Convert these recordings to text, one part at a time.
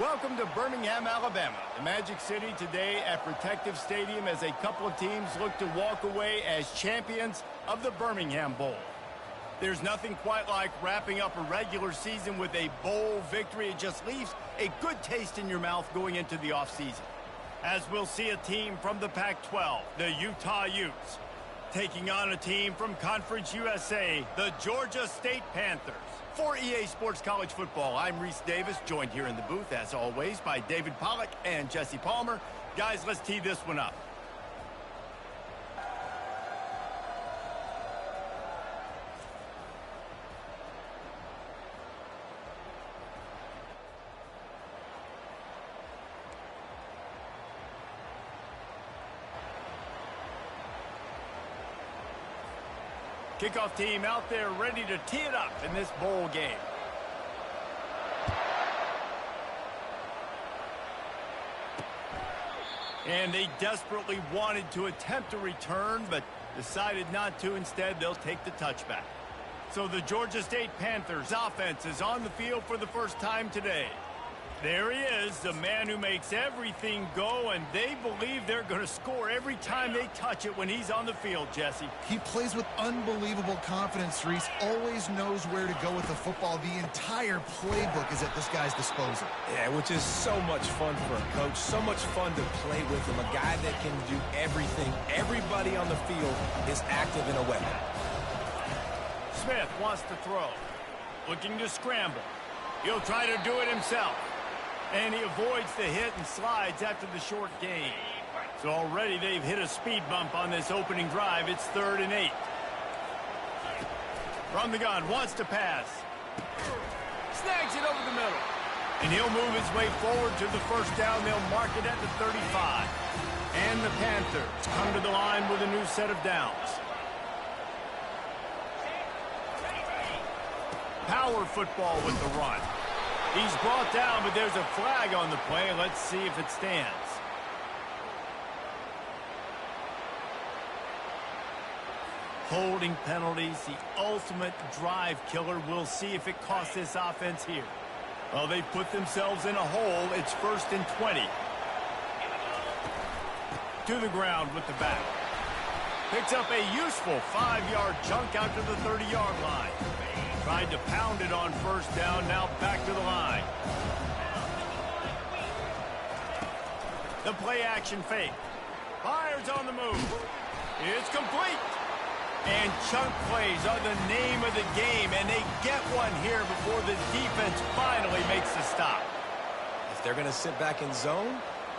Welcome to Birmingham, Alabama, the Magic City today at Protective Stadium as a couple of teams look to walk away as champions of the Birmingham Bowl. There's nothing quite like wrapping up a regular season with a bowl victory. It just leaves a good taste in your mouth going into the offseason. As we'll see a team from the Pac-12, the Utah Utes, taking on a team from Conference USA, the Georgia State Panthers. For EA Sports College Football, I'm Reese Davis, joined here in the booth, as always, by David Pollack and Jesse Palmer. Guys, let's tee this one up. Kickoff team out there ready to tee it up in this bowl game. And they desperately wanted to attempt a return, but decided not to. Instead, they'll take the touchback. So the Georgia State Panthers offense is on the field for the first time today. There he is, the man who makes everything go, and they believe they're going to score every time they touch it when he's on the field, Jesse. He plays with unbelievable confidence, Reese. Always knows where to go with the football. The entire playbook is at this guy's disposal. Yeah, which is so much fun for a coach. So much fun to play with him. A guy that can do everything. Everybody on the field is active in a weapon. Smith wants to throw. Looking to scramble. He'll try to do it himself. And he avoids the hit and slides after the short gain. So already they've hit a speed bump on this opening drive. It's 3rd and 8. From the gun, wants to pass. Snags it over the middle. And he'll move his way forward to the first down. They'll mark it at the 35. And the Panthers come to the line with a new set of downs. Power football with the run. He's brought down, but there's a flag on the play. Let's see if it stands. Holding penalties, the ultimate drive killer. We'll see if it costs this offense here. Well, they put themselves in a hole. It's 1st and 20. To the ground with the back. Picks up a useful 5-yard chunk out to the 30-yard line. Tried to pound it on first down, now back to the line. The play action fake. Fires on the move. It's complete. And chunk plays are the name of the game, and they get one here before the defense finally makes the stop. If they're going to sit back in zone,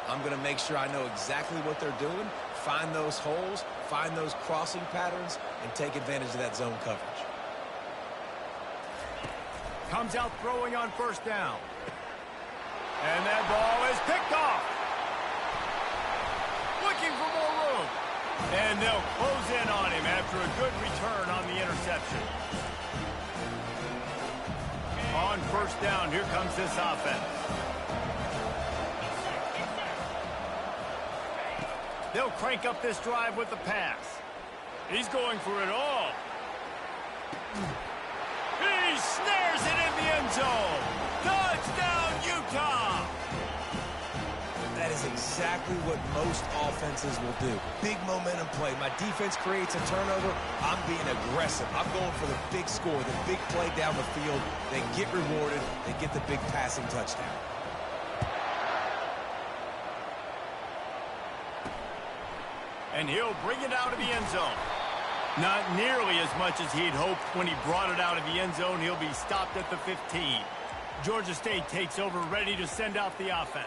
I'm going to make sure I know exactly what they're doing, find those holes, find those crossing patterns, and take advantage of that zone coverage. Comes out throwing on first down. And that ball is picked off. Looking for more room. And they'll close in on him after a good return on the interception. On first down, here comes this offense. They'll crank up this drive with the pass. He's going for it all. He snares it in the end zone. Touchdown, Utah! That is exactly what most offenses will do. Big momentum play. My defense creates a turnover. I'm being aggressive. I'm going for the big score, the big play down the field. They get rewarded. They get the big passing touchdown. And he'll bring it out of the end zone. Not nearly as much as he'd hoped when he brought it out of the end zone. He'll be stopped at the 15. Georgia State takes over, ready to send out the offense.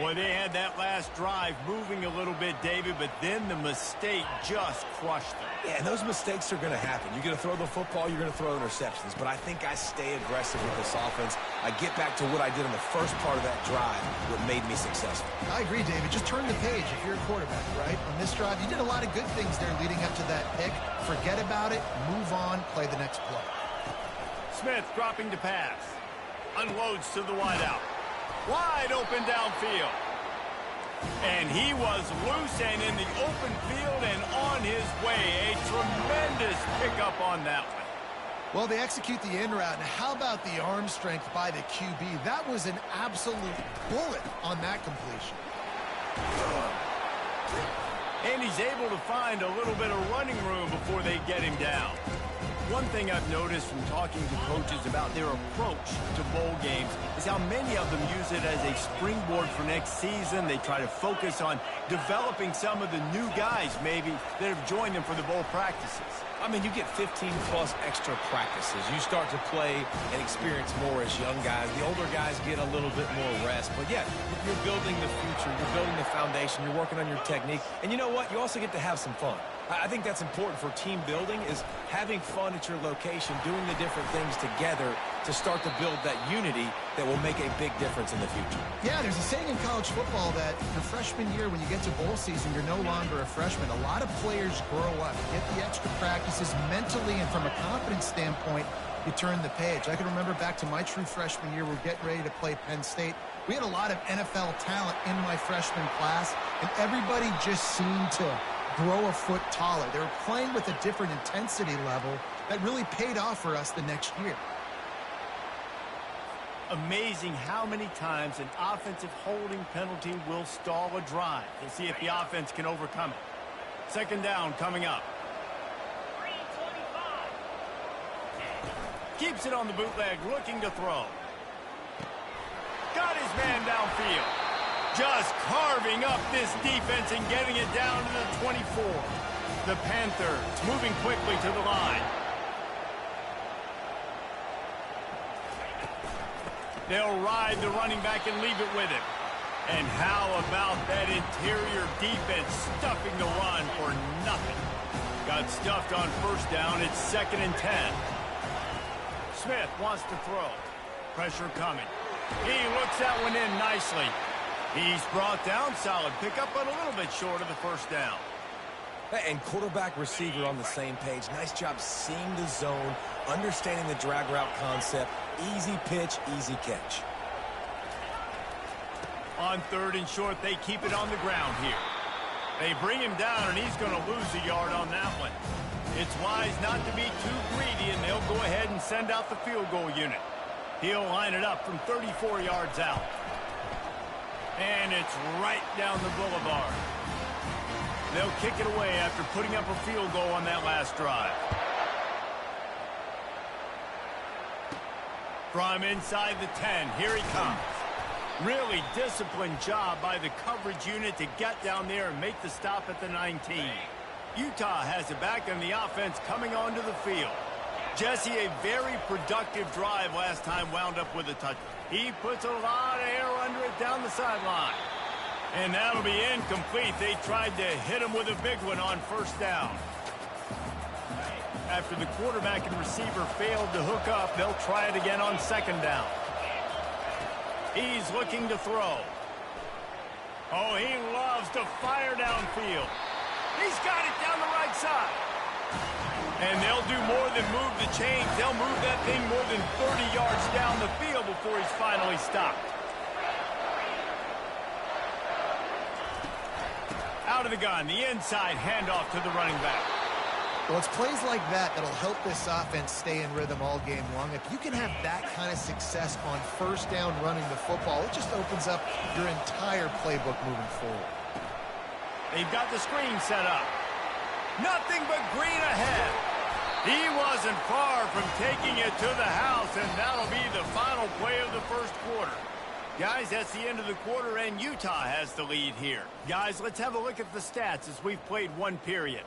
Boy, they had that last drive moving a little bit, David, but then the mistake just crushed them. Yeah, and those mistakes are going to happen. You're going to throw the football, you're going to throw interceptions. But I think I stay aggressive with this offense. I get back to what I did in the first part of that drive, what made me successful. I agree, David. Just turn the page if you're a quarterback, right? On this drive, you did a lot of good things there leading up to that pick. Forget about it, move on, play the next play. Smith dropping to pass. Unloads to the wideout. Wide open downfield. And he was loose and in the open field and on his way. A tremendous pickup on that one. Well, they execute the in route. And how about the arm strength by the QB? That was an absolute bullet on that completion. And he's able to find a little bit of running room before they get him down. One thing I've noticed from talking to coaches about their approach to bowl games is how many of them use it as a springboard for next season. They try to focus on developing some of the new guys, maybe, that have joined them for the bowl practices. I mean, you get 15-plus extra practices. You start to play and experience more as young guys. The older guys get a little bit more rest. But, yeah, you're building the future. You're building the foundation. You're working on your technique. And you know what? You also get to have some fun. I think that's important for team building, is having fun at your location, doing the different things together to start to build that unity that will make a big difference in the future. Yeah, there's a saying in college football that your freshman year, when you get to bowl season, you're no longer a freshman. A lot of players grow up, get the extra practices mentally, and from a confidence standpoint, you turn the page. I can remember back to my true freshman year, we're getting ready to play Penn State. We had a lot of NFL talent in my freshman class, and everybody just seemed to grow a foot taller. They were playing with a different intensity level that really paid off for us the next year. Amazing how many times an offensive holding penalty will stall a drive. We'll see if the offense can overcome it. Second down coming up. Keeps it on the bootleg, looking to throw. Got his man downfield. Just carving up this defense and getting it down to the 24. The Panthers moving quickly to the line. They'll ride the running back and leave it with him. And how about that interior defense stuffing the run for nothing? Got stuffed on first down. It's 2nd and 10. Smith wants to throw. Pressure coming. He looks that one in nicely. He's brought down. Solid pickup, but a little bit short of the first down. And quarterback, receiver on the same page. Nice job seeing the zone, understanding the drag route concept. Easy pitch, easy catch. On 3rd and short, they keep it on the ground here. They bring him down, and he's going to lose a yard on that one. It's wise not to be too greedy, and they'll go ahead and send out the field goal unit. He'll line it up from 34 yards out. And it's right down the boulevard. They'll kick it away after putting up a field goal on that last drive. From inside the 10, here he comes. Really disciplined job by the coverage unit to get down there and make the stop at the 19. Utah has it back on the offense coming onto the field. Jesse, a very productive drive last time, wound up with a touchdown. He puts a lot of air under it down the sideline. And that'll be incomplete. They tried to hit him with a big one on first down. After the quarterback and receiver failed to hook up, they'll try it again on 2nd down. He's looking to throw. Oh, he loves to fire downfield. He's got it down the right side. And they'll do more than move the chains. They'll move that thing more than 30 yards down the field before he's finally stopped. Out of the gun, the inside handoff to the running back. Well, it's plays like that that'll help this offense stay in rhythm all game long. If you can have that kind of success on first down running the football, it just opens up your entire playbook moving forward. They've got the screen set up. Nothing but green ahead. He wasn't far from taking it to the house, and that'll be the final play of the first quarter. Guys, that's the end of the quarter, and Utah has the lead here. Guys, let's have a look at the stats as we've played one period.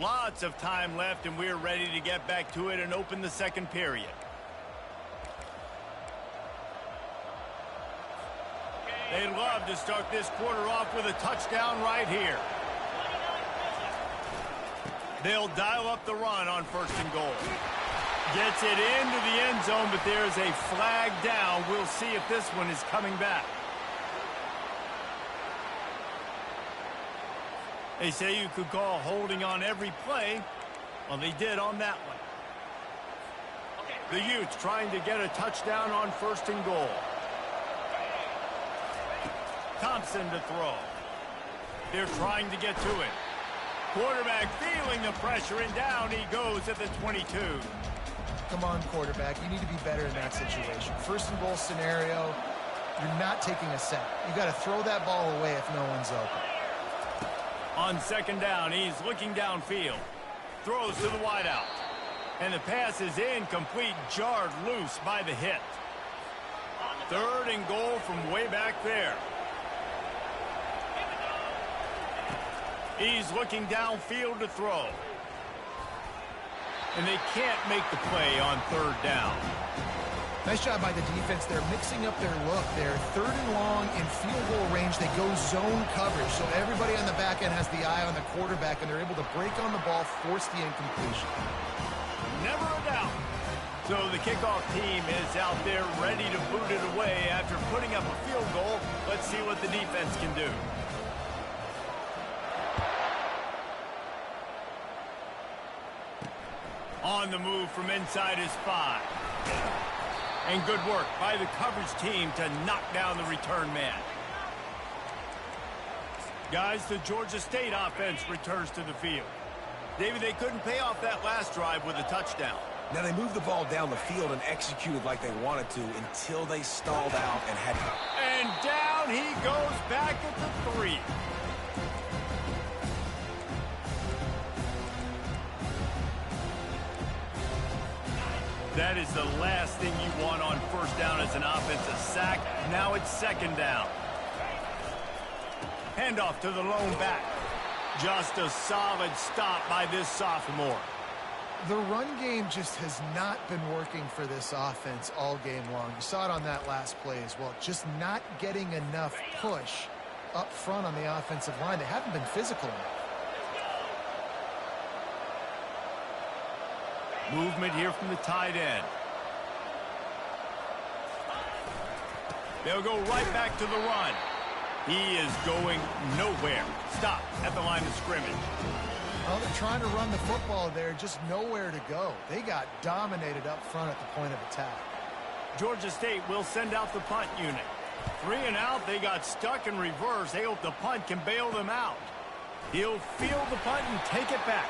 Lots of time left, and we're ready to get back to it and open the second period. They'd love to start this quarter off with a touchdown right here. They'll dial up the run on 1st and goal. Gets it into the end zone, but there's a flag down. We'll see if this one is coming back. They say you could call holding on every play. Well, they did on that one. The Utes trying to get a touchdown on 1st and goal. Thompson to throw. They're trying to get to it. Quarterback feeling the pressure, and down he goes at the 22. Come on, quarterback. You need to be better in that situation. First and goal scenario, you're not taking a sack. You got to throw that ball away if no one's open. On second down, he's looking downfield. Throws to the wideout. And the pass is incomplete, jarred loose by the hit. Third and goal from way back there. He's looking downfield to throw. And they can't make the play on third down. Nice job by the defense. They're mixing up their look. They're third and long in field goal range. They go zone coverage. So everybody on the back end has the eye on the quarterback, and they're able to break on the ball, force the incompletion. Never a doubt. So the kickoff team is out there ready to boot it away after putting up a field goal. Let's see what the defense can do. On the move from inside his 5. And good work by the coverage team to knock down the return man. Guys, the Georgia State offense returns to the field. David, they couldn't pay off that last drive with a touchdown. Now, they moved the ball down the field and executed like they wanted to until they stalled out and had... And down he goes back at the 3. That is the last thing you want on first down as an offensive sack. Now it's second down. Handoff to the lone back. Just a solid stop by this sophomore. The run game just has not been working for this offense all game long. You saw it on that last play as well. Just not getting enough push up front on the offensive line. They haven't been physical enough. Movement here from the tight end. They'll go right back to the run. He is going nowhere. Stop at the line of scrimmage. Well, they're trying to run the football there, just nowhere to go. They got dominated up front at the point of attack. Georgia State will send out the punt unit. 3 and out, they got stuck in reverse. They hope the punt can bail them out. He'll field the punt and take it back.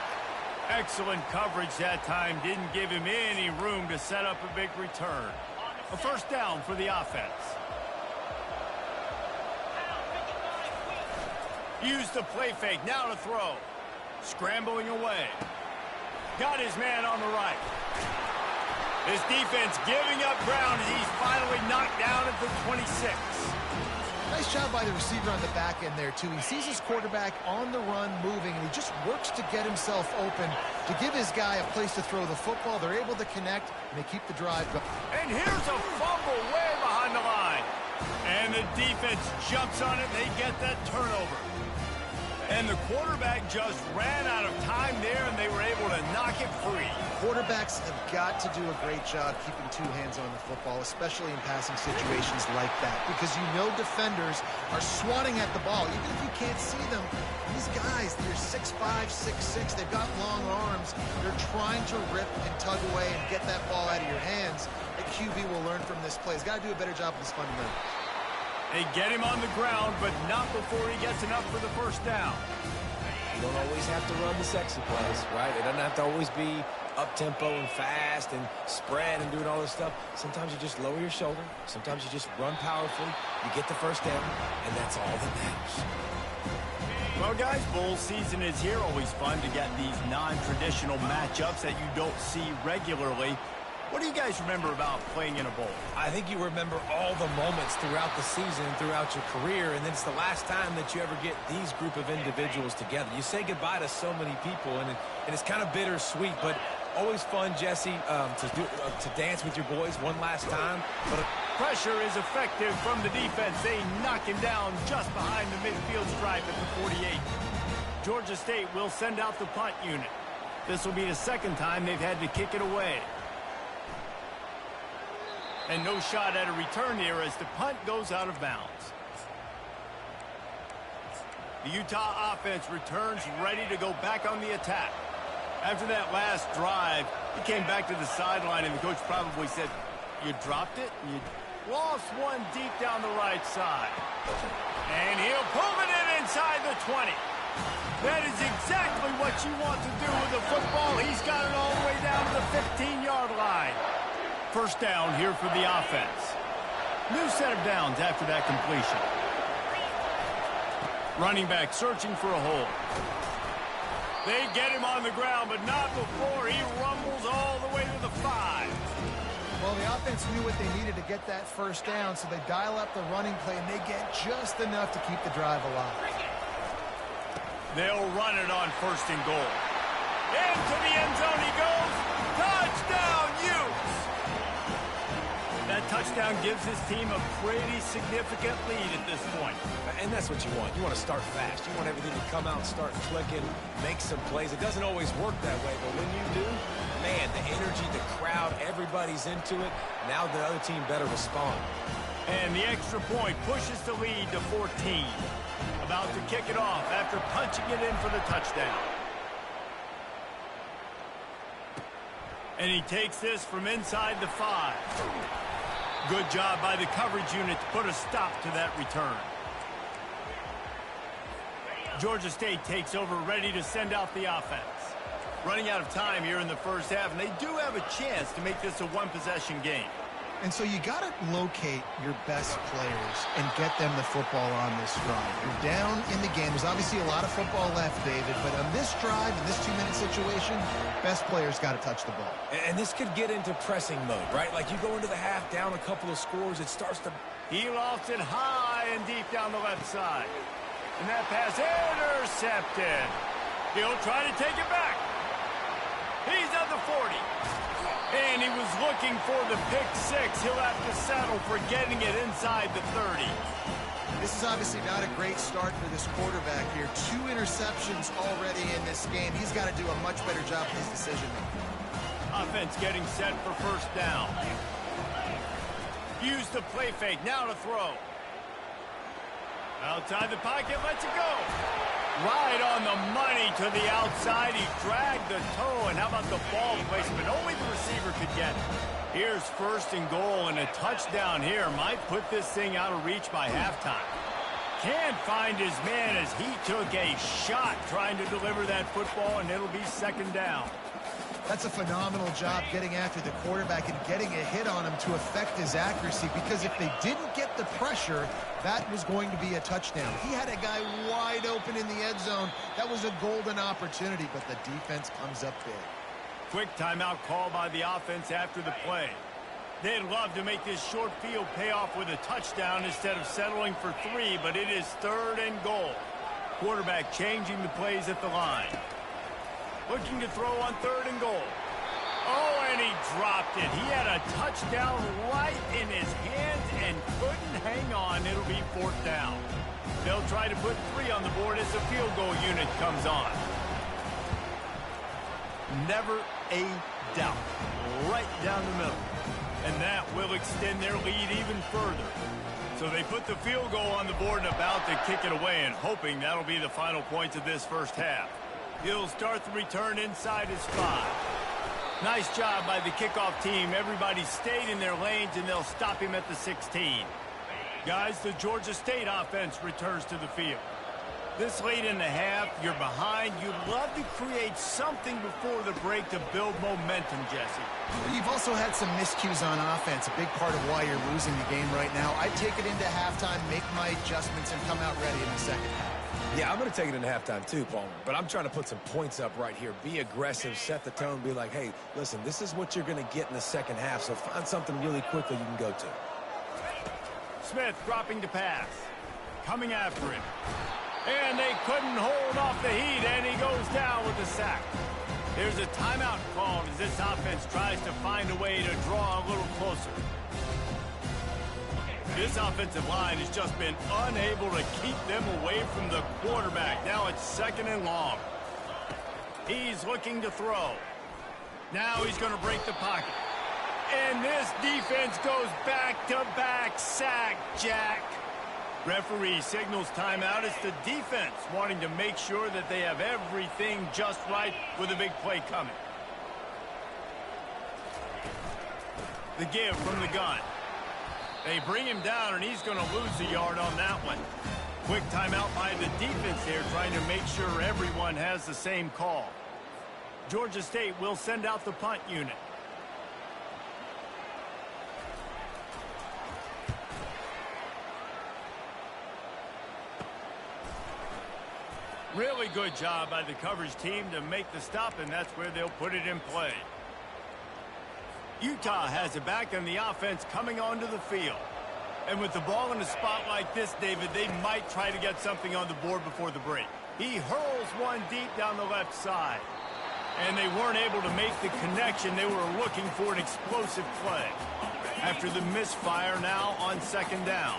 Excellent coverage that time. Didn't give him any room to set up a big return. A first down for the offense. Use the play fake. Now to throw. Scrambling away. Got his man on the right. His defense giving up ground as he's finally knocked down at the 26. Nice job by the receiver on the back end there, too. He sees his quarterback on the run moving, and he just works to get himself open to give his guy a place to throw the football. They're able to connect, and they keep the drive going. And here's a fumble way behind the line. And the defense jumps on it, and they get that turnover. And the quarterback just ran out of time there, and they were able to knock it free. Quarterbacks have got to do a great job keeping 2 hands on the football, especially in passing situations like that, because you know defenders are swatting at the ball. Even if you can't see them, these guys, they're 6'5", 6'6", they've got long arms. They're trying to rip and tug away and get that ball out of your hands. A QB will learn from this play. He's got to do a better job with his fundamentals. They get him on the ground, but not before he gets enough for the first down. You don't always have to run the sexy plays, right? It doesn't have to always be up-tempo and fast and spread and doing all this stuff. Sometimes you just lower your shoulder. Sometimes you just run powerfully. You get the first down, and that's all that matters. Well, guys, bowl season is here. Always fun to get these non-traditional matchups that you don't see regularly. What do you guys remember about playing in a bowl? I think you remember all the moments throughout the season, throughout your career, and it's the last time that you ever get these group of individuals together. You say goodbye to so many people, and it's kind of bittersweet, but always fun, Jesse, to dance with your boys one last time. But pressure is effective from the defense. They knock him down just behind the midfield stripe at the 48. Georgia State will send out the punt unit. This will be the second time they've had to kick it away. And no shot at a return here as the punt goes out of bounds. The Utah offense returns ready to go back on the attack. After that last drive, he came back to the sideline, and the coach probably said, "You dropped it? Lost one deep down the right side. And he'll pull it in inside the 20. That is exactly what you want to do with the football. He's got it all the way down to the 15-yard line. First down here for the offense. New set of downs after that completion. Running back searching for a hole. They get him on the ground, but not before he rumbles all the way to the 5. Well, the offense knew what they needed to get that first down, so they dial up the running play, and they get just enough to keep the drive alive. They'll run it on first and goal. Into the end zone he goes. Touchdown, Utes! That touchdown gives his team a pretty significant lead at this point. And that's what you want. You want to start fast. You want everything to come out and start clicking, make some plays. It doesn't always work that way, but when you do, man, the energy, the crowd, everybody's into it. Now the other team better respond. And the extra point pushes the lead to 14. About to kick it off after punching it in for the touchdown. And he takes this from inside the 5. Good job by the coverage unit to put a stop to that return. Georgia State takes over, ready to send out the offense. Running out of time here in the first half, and they do have a chance to make this a one-possession game. And so you got to locate your best players and get them the football on this drive. You're down in the game. There's obviously a lot of football left, David, but on this drive, in this 2-minute situation, best players got to touch the ball. And this could get into pressing mode, right? Like you go into the half down a couple of scores, it starts to... He lofts it high and deep down the left side. And that pass intercepted. He'll try to take it back. He's at the 40. And he was looking for the pick 6. He'll have to settle for getting it inside the 30. This is obviously not a great start for this quarterback here. 2 interceptions already in this game. He's got to do a much better job with his decision-making. Offense getting set for first down. Use the play fake. Now to throw. Outside the pocket, lets it go. Right on the money to the outside. He dragged the toe, and how about the ball placement? Only the receiver could get it. Here's first and goal, and a touchdown here might put this thing out of reach by halftime. Can't find his man as he took a shot trying to deliver that football, and it'll be second down. That's a phenomenal job getting after the quarterback and getting a hit on him to affect his accuracy, because if they didn't get the pressure, that was going to be a touchdown. He had a guy wide open in the end zone. That was a golden opportunity, but the defense comes up big. Quick timeout call by the offense after the play. They'd love to make this short field pay off with a touchdown instead of settling for 3, but it is third and goal. Quarterback changing the plays at the line. Looking to throw on third and goal. Oh, and he dropped it. He had a touchdown right in his hands and couldn't hang on. It'll be fourth down. They'll try to put 3 on the board as the field goal unit comes on. Never a doubt. Right down the middle. And that will extend their lead even further. So they put the field goal on the board and about to kick it away, and hoping that'll be the final points of this first half. He'll start the return inside his 5. Nice job by the kickoff team. Everybody stayed in their lanes, and they'll stop him at the 16. Guys, the Georgia State offense returns to the field. This late in the half, you're behind. You'd love to create something before the break to build momentum, Jesse. You've also had some miscues on offense, a big part of why you're losing the game right now. I'd take it into halftime, make my adjustments, and come out ready in the second half. Yeah, I'm going to take it into halftime too, Palmer. But I'm trying to put some points up right here. Be aggressive, set the tone, be like, hey, listen, this is what you're going to get in the second half, so find something really quickly you can go to. Smith dropping to pass. Coming after him. And they couldn't hold off the heat, and he goes down with the sack. There's a timeout called as this offense tries to find a way to draw a little closer. This offensive line has just been unable to keep them away from the quarterback. Now it's second and long. He's looking to throw. Now he's going to break the pocket. And this defense goes back-to-back sack, Jack. Referee signals timeout. It's the defense wanting to make sure that they have everything just right with a big play coming. The give from the gun. They bring him down, and he's going to lose a yard on that one. Quick timeout by the defense here, trying to make sure everyone has the same call. Georgia State will send out the punt unit. Really good job by the coverage team to make the stop, and that's where they'll put it in play. Utah has it back, and the offense coming onto the field. And with the ball in a spot like this, David, they might try to get something on the board before the break. He hurls one deep down the left side. And they weren't able to make the connection. They were looking for an explosive play. After the misfire now on second down.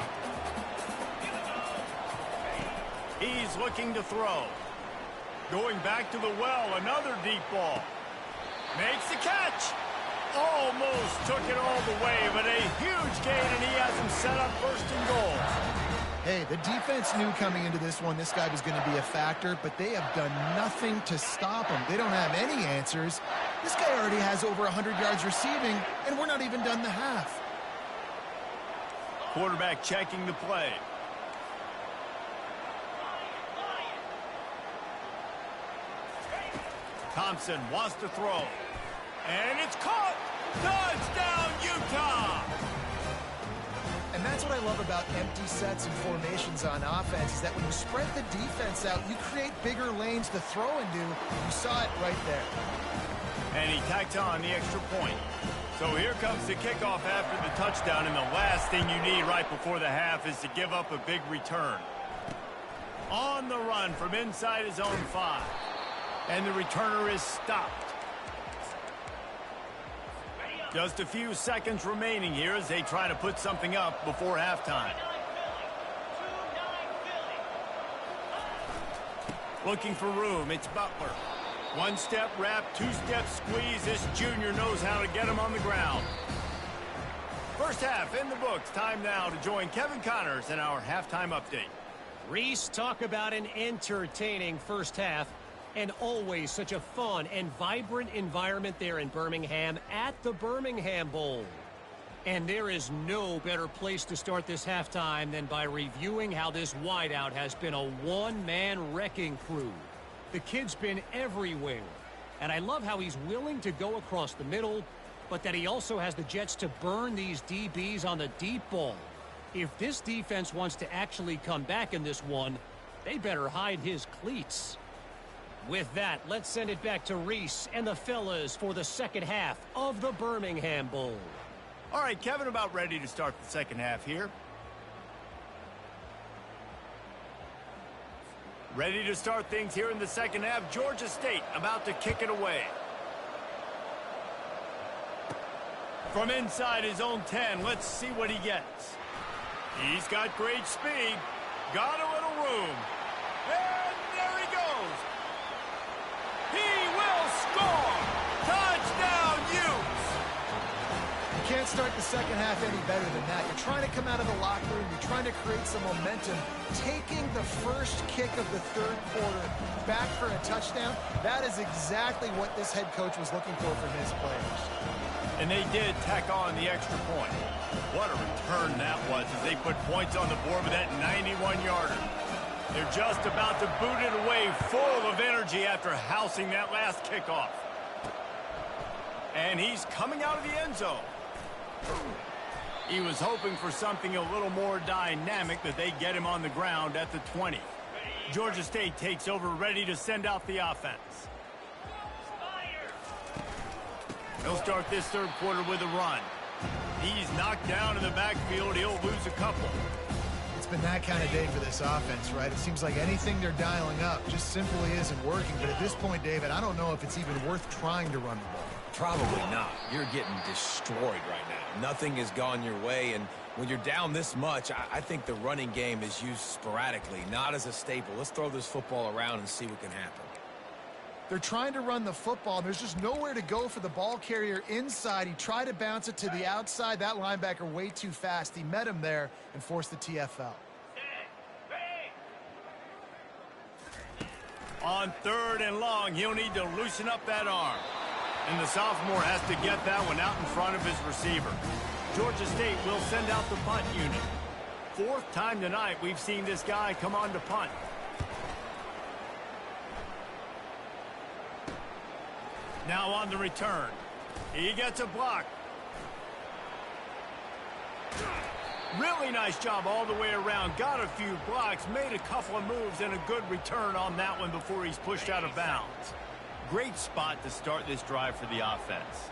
He's looking to throw. Going back to the well, another deep ball. Makes the catch. Almost took it all the way, but a huge gain, and he has him set up first and goal. Hey, the defense knew coming into this one this guy was going to be a factor, but they have done nothing to stop him. They don't have any answers. This guy already has over 100 yards receiving, and we're not even done the half. Quarterback checking the play. Thompson wants to throw. And it's caught! Touchdown, Utah! And that's what I love about empty sets and formations on offense, is that when you spread the defense out, you create bigger lanes to throw into. You saw it right there. And he tacked on the extra point. So here comes the kickoff after the touchdown, and the last thing you need right before the half is to give up a big return. On the run from inside his own 5. And the returner is stopped. Just a few seconds remaining here as they try to put something up before halftime. Looking for room, it's Butler. One-step wrap, two-step squeeze. This junior knows how to get him on the ground. First half in the books. Time now to join Kevin Connors in our halftime update. Reese, talk about an entertaining first half. And always such a fun and vibrant environment there in Birmingham at the Birmingham Bowl. And there is no better place to start this halftime than by reviewing how this wideout has been a one-man wrecking crew. The kid's been everywhere. And I love how he's willing to go across the middle, but that he also has the jets to burn these DBs on the deep ball. If this defense wants to actually come back in this one, they better hide his cleats. With that, let's send it back to Reese and the fellas for the second half of the Birmingham Bowl. All right, Kevin, about ready to start the second half here. Ready to start things here in the second half. Georgia State about to kick it away. From inside his own 10, let's see what he gets. He's got great speed. Got a little room. And there he goes. He will score! Touchdown, Utes! You can't start the second half any better than that. You're trying to come out of the locker room. You're trying to create some momentum. Taking the first kick of the third quarter back for a touchdown, that is exactly what this head coach was looking for from his players. And they did tack on the extra point. What a return that was as they put points on the board with that 91-yarder. They're just about to boot it away full of energy after housing that last kickoff. And he's coming out of the end zone. He was hoping for something a little more dynamic, that they get him on the ground at the 20. Georgia State takes over, ready to send out the offense. They'll start this third quarter with a run. He's knocked down in the backfield. He'll lose a couple. It's been that kind of day for this offense, right? It seems like anything they're dialing up just simply isn't working. But at this point, David, I don't know if it's even worth trying to run the ball. Probably not. You're getting destroyed right now. Nothing has gone your way, and when you're down this much, I think the running game is used sporadically, not as a staple. Let's throw this football around and see what can happen. They're trying to run the football, and there's just nowhere to go for the ball carrier inside. He tried to bounce it to the outside. That linebacker way too fast. He met him there and forced the TFL. On third and long, he'll need to loosen up that arm. And the sophomore has to get that one out in front of his receiver. Georgia State will send out the punt unit. Fourth time tonight we've seen this guy come on to punt. Now on the return. He gets a block. Really nice job all the way around. Got a few blocks, made a couple of moves, and a good return on that one before he's pushed out of bounds. Great spot to start this drive for the offense.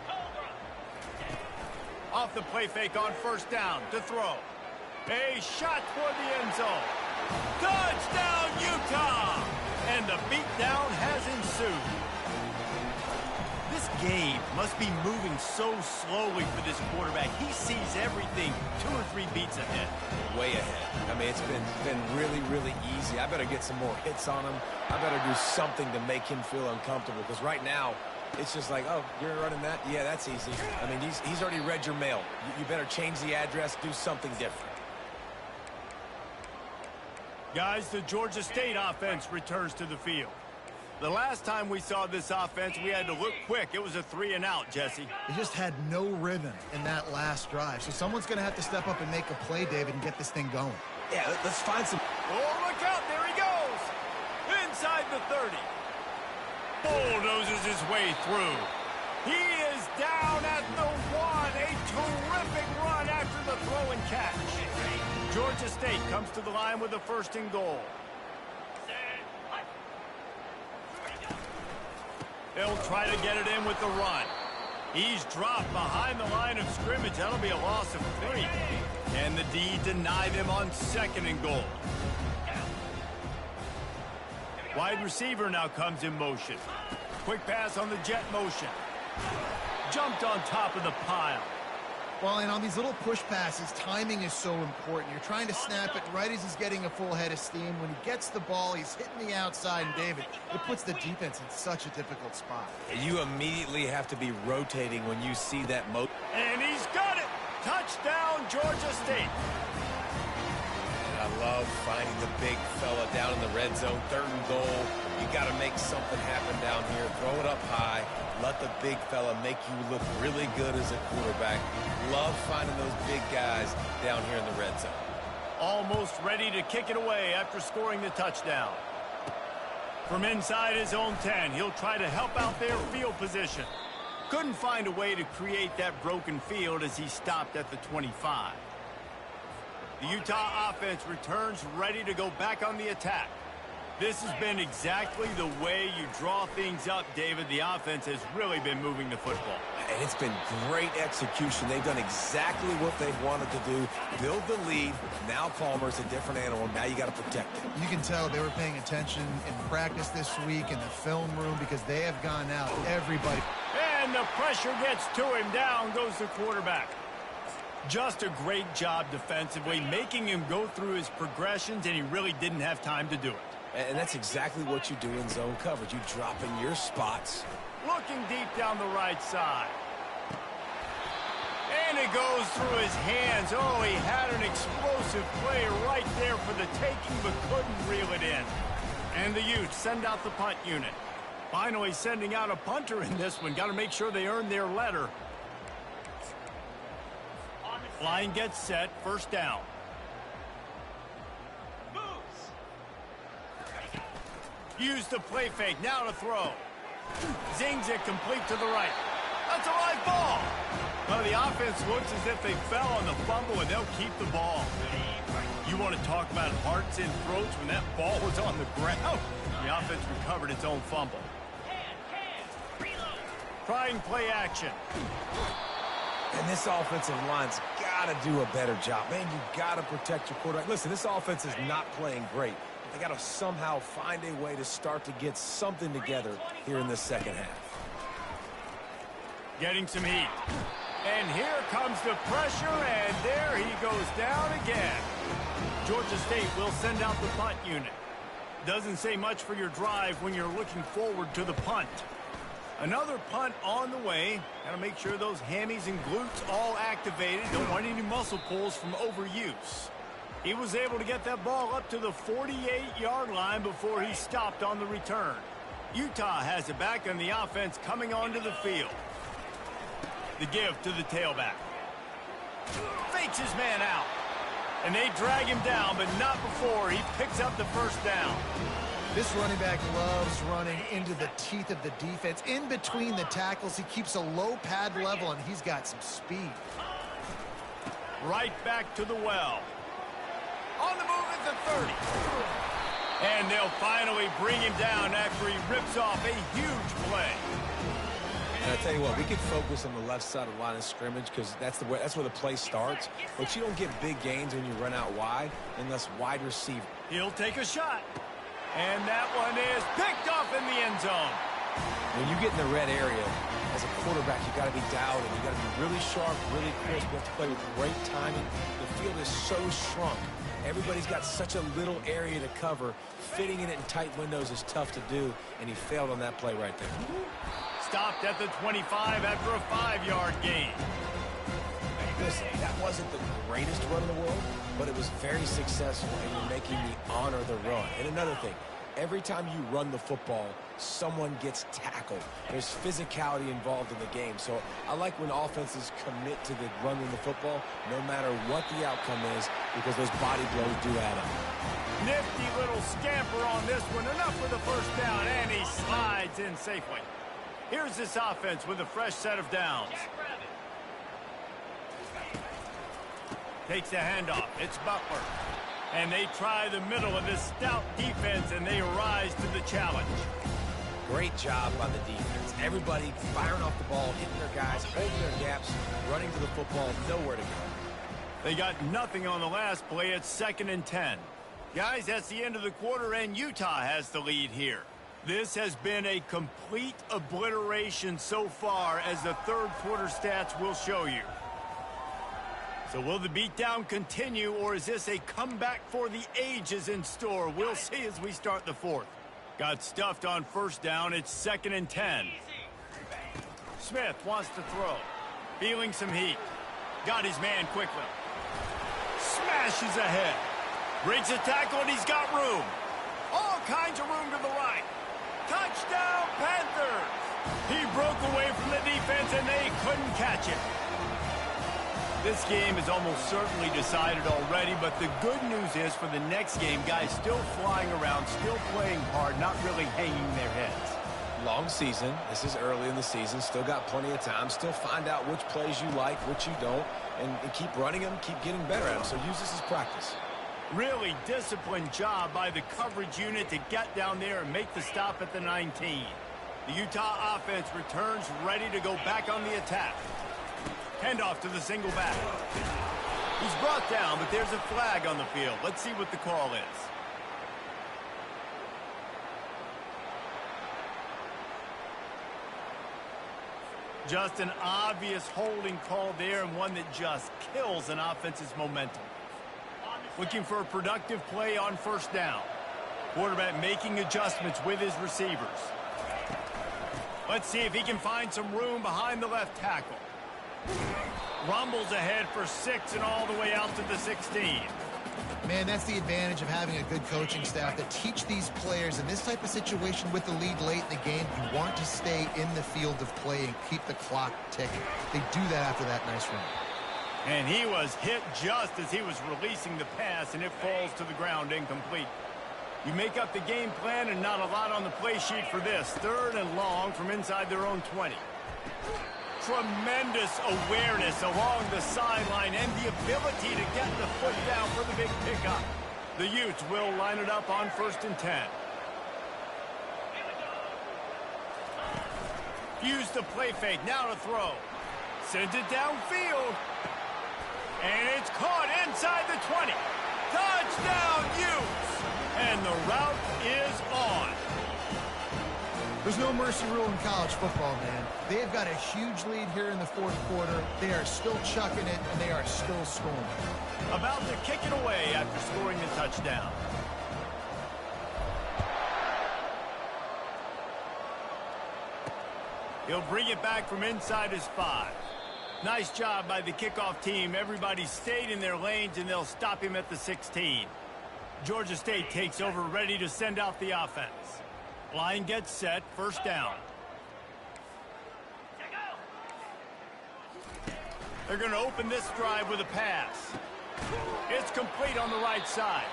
Off the play fake on first down to throw. A shot toward the end zone. Touchdown, Utah! And the beatdown has ensued. This game must be moving so slowly for this quarterback. He sees everything 2 or 3 beats ahead. Way ahead. I mean, it's been really, really easy. I better get some more hits on him. I better do something to make him feel uncomfortable, because right now, it's just like, oh, you're running that? Yeah, that's easy. I mean, he's already read your mail. You better change the address, do something different. Guys, the Georgia State offense returns to the field. The last time we saw this offense, we had to look quick. It was a 3-and-out, Jesse. They just had no rhythm in that last drive. So someone's going to have to step up and make a play, David, and get this thing going. Yeah, let's find some... Oh, look out. There he goes. Inside the 30. Bulldozes his way through. He is down at the 1. A terrific run after the throw and catch. Georgia State comes to the line with a 1st and goal. They'll try to get it in with the run. He's dropped behind the line of scrimmage. That'll be a loss of 3. And the D deny them on 2nd and goal. Wide receiver now comes in motion. Quick pass on the jet motion. Jumped on top of the pile. Well, and on these little push passes, timing is so important. You're trying to snap it right as he's getting a full head of steam. When he gets the ball, he's hitting the outside, and David, it puts the defense in such a difficult spot. You immediately have to be rotating when you see that And he's got it! Touchdown, Georgia State. And I love finding the big fella down in the red zone, 3rd and goal. You got to make something happen down here. Throw it up high. Let the big fella make you look really good as a quarterback. Love finding those big guys down here in the red zone. Almost ready to kick it away after scoring the touchdown. From inside his own 10, he'll try to help out their field position. Couldn't find a way to create that broken field as he stopped at the 25. The Utah offense returns ready to go back on the attack. This has been exactly the way you draw things up, David. The offense has really been moving the football. And it's been great execution. They've done exactly what they've wanted to do. Build the lead. Now Palmer's a different animal. Now you got to protect it. You can tell they were paying attention in practice this week in the film room, because they have gone out. Everybody. And the pressure gets to him. Down goes the quarterback. Just a great job defensively, making him go through his progressions, and he really didn't have time to do it. And that's exactly what you do in zone coverage. You drop in your spots. Looking deep down the right side. And it goes through his hands. Oh, he had an explosive play right there for the taking, but couldn't reel it in. And the Utes send out the punt unit. Finally sending out a punter in this one. Got to make sure they earn their letter. Line gets set. 1st down. Use the play fake. Now to throw. Zings it complete to the right. That's a live ball. Well, the offense looks as if they fell on the fumble, and they'll keep the ball. You want to talk about hearts in throats when that ball was on the ground? The offense recovered its own fumble. Trying play action. And this offensive line's got to do a better job. Man, you got to protect your quarterback. Listen, this offense is not playing great. They got to somehow find a way to start to get something together here in the 2nd half. Getting some heat. And here comes the pressure, and there he goes down again. Georgia State will send out the punt unit. Doesn't say much for your drive when you're looking forward to the punt. Another punt on the way. Got to make sure those hammies and glutes all activated. Don't want any muscle pulls from overuse. He was able to get that ball up to the 48-yard line before he stopped on the return. Utah has it back on the offense coming onto the field. The give to the tailback. Fakes his man out. And they drag him down, but not before he picks up the first down. This running back loves running into the teeth of the defense. In between the tackles, he keeps a low pad level, and he's got some speed. Right back to the well. On the move at the 30. And they'll finally bring him down after he rips off a huge play. And I tell you what, we can focus on the left side of the line of scrimmage because that's where the play starts. But you don't get big gains when you run out wide unless wide receiver. He'll take a shot. And that one is picked off in the end zone. When you get in the red area, as a quarterback, you got to be dialed in. You got to be really sharp, really crisp. You have to play with great timing. The field is so shrunk. Everybody's got such a little area to cover. Fitting in it in tight windows is tough to do, and he failed on that play right there. Stopped at the 25 after a 5-yard gain. Listen, that wasn't the greatest run in the world, but it was very successful, and you're making me honor the run. And another thing, every time you run the football, someone gets tackled. There's physicality involved in the game. So I like when offenses commit to the running the football, no matter what the outcome is, because those body blows do add up. Nifty little scamper on this one. Enough for the first down, and he slides in safely. Here's this offense with a fresh set of downs. Takes the handoff. It's Butler. And they try the middle of this stout defense, and they rise to the challenge. Great job by the defense. Everybody firing off the ball, hitting their guys, holding their gaps, running to the football, nowhere to go. They got nothing on the last play. It's 2nd and 10. Guys, that's the end of the quarter, and Utah has the lead here. This has been a complete obliteration so far, as the third quarter stats will show you. So will the beatdown continue, or is this a comeback for the ages in store? We'll see as we start the fourth. Got stuffed on first down. It's 2nd and 10. Smith wants to throw. Feeling some heat. Got his man quickly. Smashes ahead. Breaks a tackle, and he's got room. All kinds of room to the right. Touchdown, Panthers! He broke away from the defense, and they couldn't catch him. This game is almost certainly decided already, but the good news is for the next game, guys still flying around, still playing hard, not really hanging their heads. Long season. This is early in the season. Still got plenty of time. Still find out which plays you like, which you don't, and keep running them, keep getting better at them. So use this as practice. Really disciplined job by the coverage unit to get down there and make the stop at the 19. The Utah offense returns ready to go back on the attack. Handoff to the single back. He's brought down, but there's a flag on the field. Let's see what the call is. Just an obvious holding call there, and one that just kills an offense's momentum. Looking for a productive play on first down. Quarterback making adjustments with his receivers. Let's see if he can find some room behind the left tackle. Rumbles ahead for 6 and all the way out to the 16. Man, that's the advantage of having a good coaching staff that teach these players in this type of situation with the lead late in the game. You want to stay in the field of play and keep the clock ticking. They do that after that nice run. And he was hit just as he was releasing the pass, and it falls to the ground incomplete. You make up the game plan, and not a lot on the play sheet for this. 3rd and long from inside their own 20. Tremendous awareness along the sideline and the ability to get the foot down for the big pickup. The Utes will line it up on 1st and 10. Use the play fake, now to throw. Sends it downfield. And it's caught inside the 20. Touchdown, Utes! And the route is on. There's no mercy rule in college football, man. They've got a huge lead here in the fourth quarter. They are still chucking it, and they are still scoring. About to kick it away after scoring the touchdown. He'll bring it back from inside his 5. Nice job by the kickoff team. Everybody stayed in their lanes, and they'll stop him at the 16. Georgia State takes over, ready to send out the offense. Line gets set, first down. They're going to open this drive with a pass. It's complete on the right side.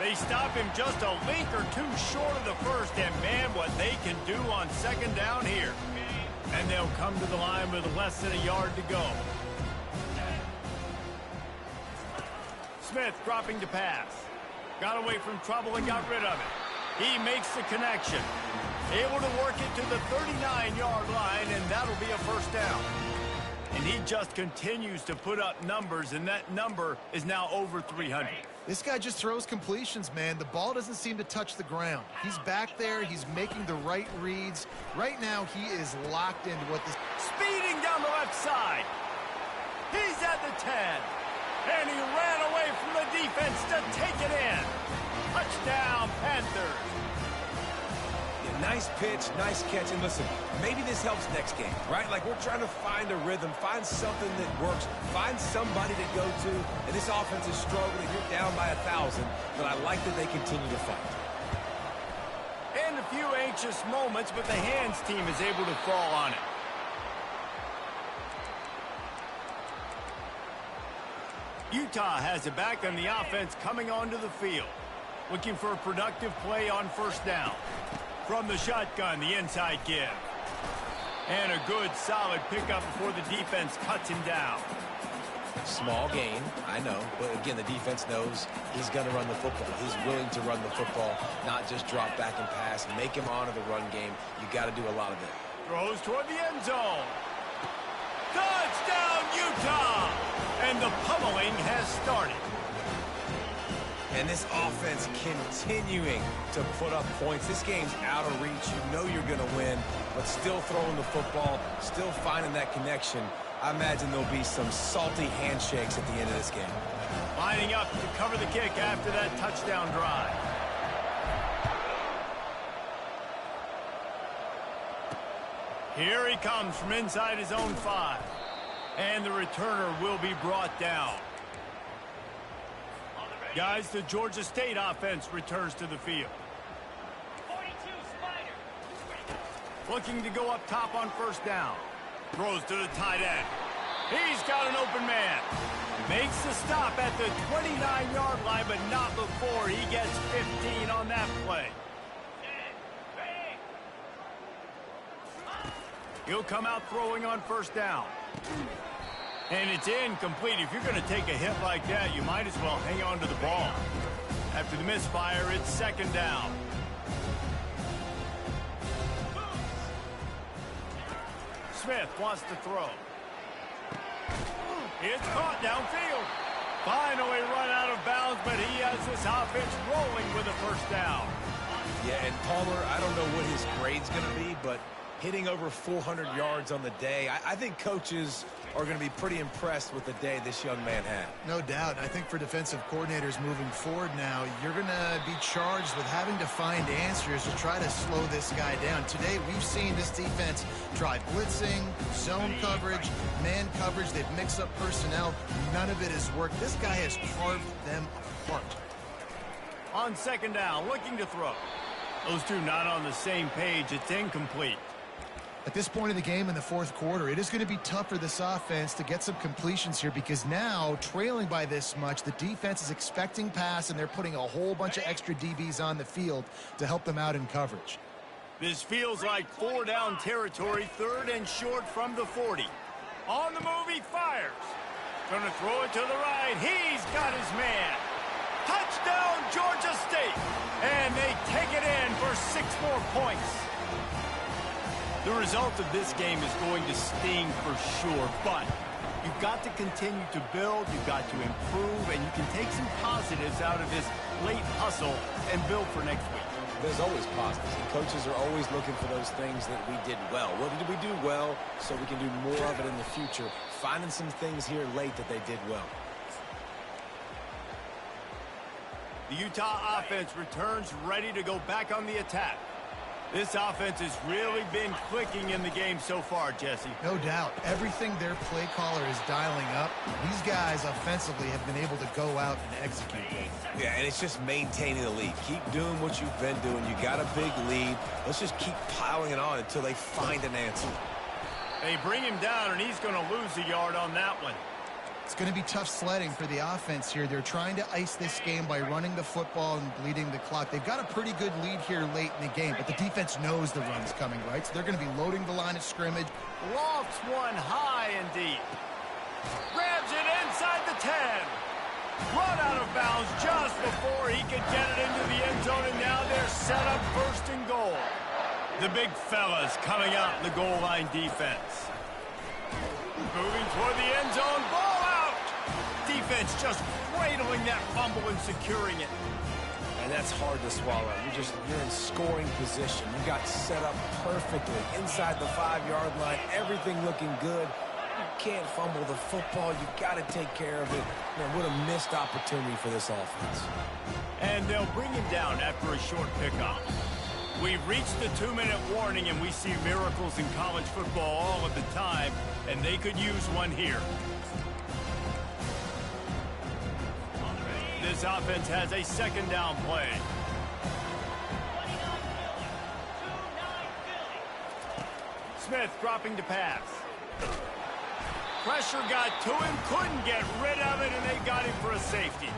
They stop him just a link or two short of the first, and man, what they can do on second down here. And they'll come to the line with less than a yard to go. Smith dropping to pass. Got away from trouble and got rid of it. He makes the connection. Able to work it to the 39-yard line, and that'll be a first down. And he just continues to put up numbers, and that number is now over 300. This guy just throws completions, man. The ball doesn't seem to touch the ground. He's back there. He's making the right reads. Right now, he is locked into what this... Speeding down the left side. He's at the 10. And he ran away from the defense to take it in. Touchdown, Panthers. Nice pitch, nice catch, and listen, maybe this helps next game, right? Like, we're trying to find a rhythm, find something that works, find somebody to go to, and this offense is struggling. You're down by 1,000, but I like that they continue to fight. And a few anxious moments, but the hands team is able to fall on it. Utah has it back on the offense coming onto the field, looking for a productive play on first down. From the shotgun, the inside give. And a good, solid pickup before the defense cuts him down. Small gain, I know. But again, the defense knows he's going to run the football. He's willing to run the football, not just drop back and pass. Make him honor the run game. You got to do a lot of it. Throws toward the end zone. Touchdown, Utah! And the pummeling has started. And this offense continuing to put up points. This game's out of reach. You know you're going to win, but still throwing the football, still finding that connection. I imagine there'll be some salty handshakes at the end of this game. Lining up to cover the kick after that touchdown drive. Here he comes from inside his own 5. And the returner will be brought down. Guys, the Georgia State offense returns to the field. 42 Spider. Looking to go up top on first down. Throws to the tight end. He's got an open man. Makes the stop at the 29-yard line, but not before he gets 15 on that play. He'll come out throwing on first down. And it's incomplete. If you're going to take a hit like that, you might as well hang on to the ball. After the misfire, it's second down. Smith wants to throw. It's caught downfield. Finally run out of bounds, but he has this offense rolling with a first down. Yeah, and Palmer, I don't know what his grade's going to be, but hitting over 400 yards on the day, I think coaches are going to be pretty impressed with the day this young man had. No doubt. I think for defensive coordinators moving forward now, you're going to be charged with having to find answers to try to slow this guy down. Today, we've seen this defense try blitzing, zone coverage, man coverage. They've mixed up personnel. None of it has worked. This guy has carved them apart. On second down, looking to throw. Those two not on the same page. It's incomplete. At this point in the game in the fourth quarter, it is going to be tough for this offense to get some completions here because now, trailing by this much, the defense is expecting pass, and they're putting a whole bunch of extra DBs on the field to help them out in coverage. This feels like 4-down territory, third and short from the 40. On the move, he fires. Going to throw it to the right. He's got his man. Touchdown, Georgia State. And they take it in for 6 more points. The result of this game is going to sting for sure, but you've got to continue to build, you've got to improve, and you can take some positives out of this late hustle and build for next week. There's always positives, and coaches are always looking for those things that we did well. What did we do well so we can do more of it in the future? Finding some things here late that they did well. The Utah offense returns ready to go back on the attack. This offense has really been clicking in the game so far, Jesse. No doubt. Everything their play caller is dialing up, these guys offensively have been able to go out and execute. Yeah, and it's just maintaining the lead. Keep doing what you've been doing. You got a big lead. Let's just keep piling it on until they find an answer. They bring him down, and he's going to lose a yard on that one. It's going to be tough sledding for the offense here. They're trying to ice this game by running the football and bleeding the clock. They've got a pretty good lead here late in the game, but the defense knows the run's coming, right? So they're going to be loading the line of scrimmage. Lofts one high and deep. Grabs it inside the 10. Run out of bounds just before he could get it into the end zone, and now they're set up first and goal. The big fellas coming out in the goal line defense. Moving toward the end zone, ball out! Defense just cradling that fumble and securing it. And that's hard to swallow. You're in scoring position. You got set up perfectly inside the 5-yard line, everything looking good. You can't fumble the football. You've got to take care of it. Man, what a missed opportunity for this offense. And they'll bring him down after a short pickup. We've reached the 2-minute warning, and we see miracles in college football all of the time, and they could use one here. This offense has a second down play. Smith dropping to pass. Pressure got to him, couldn't get rid of it, and they got him for a safety.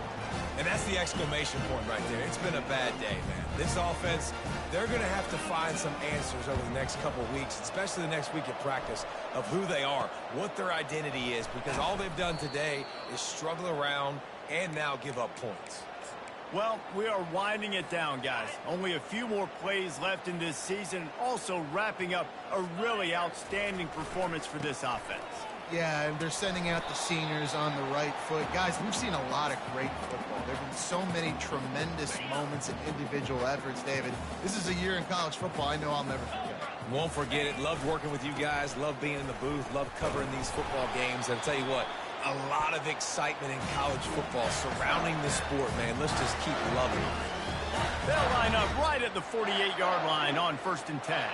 And that's the exclamation point right there. It's been a bad day, man. This offense, they're going to have to find some answers over the next couple weeks, especially the next week at practice, of who they are, what their identity is, because all they've done today is struggle around and now give up points. Well, we are winding it down, guys. Only a few more plays left in this season, also wrapping up a really outstanding performance for this offense. Yeah, and they're sending out the seniors on the right foot. Guys, we've seen a lot of great football. There have been so many tremendous moments and individual efforts, David. This is a year in college football I know I'll never forget. Won't forget it. Loved working with you guys. Loved being in the booth. Loved covering these football games. And I'll tell you what, a lot of excitement in college football surrounding the sport, man. Let's just keep loving it. They'll line up right at the 48-yard line on 1st and 10.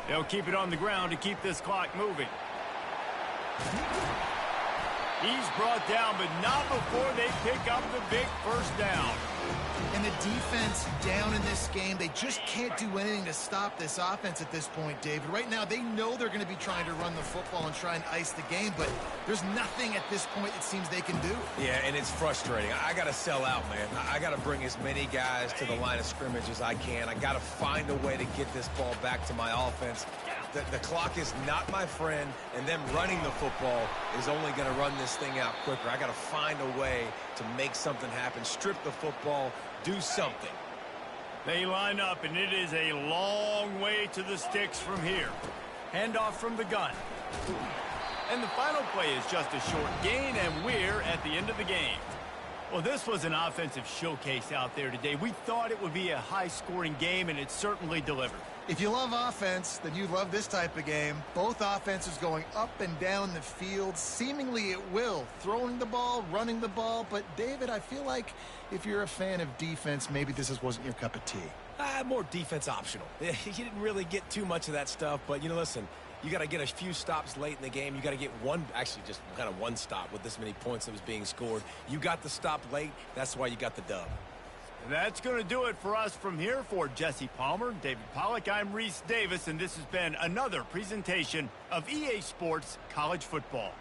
They'll keep it on the ground to keep this clock moving. He's brought down, but not before they pick up the big first down. And the defense down in this game, they just can't do anything to stop this offense at this point, David. Right now, they know they're going to be trying to run the football and try and ice the game, but there's nothing at this point it seems they can do. Yeah, and it's frustrating. I got to sell out, man. I got to bring as many guys to the line of scrimmage as I can. I got to find a way to get this ball back to my offense. The clock is not my friend, and them running the football is only going to run this thing out quicker. I got to find a way to make something happen, strip the football, do something. They line up, and it is a long way to the sticks from here. Handoff from the gun. And the final play is just a short gain, and we're at the end of the game. Well, this was an offensive showcase out there today. We thought it would be a high-scoring game, and it certainly delivered. If you love offense, then you love this type of game. Both offenses going up and down the field, seemingly at will, throwing the ball, running the ball. But, David, I feel like if you're a fan of defense, maybe this wasn't your cup of tea. More defense optional. You didn't really get too much of that stuff, but, listen, you got to get a few stops late in the game. You got to get just kind of one stop with this many points that was being scored. You got the stop late. That's why you got the dub. That's going to do it for us from here. For Jesse Palmer, David Pollack, I'm Reese Davis, and this has been another presentation of EA Sports College Football.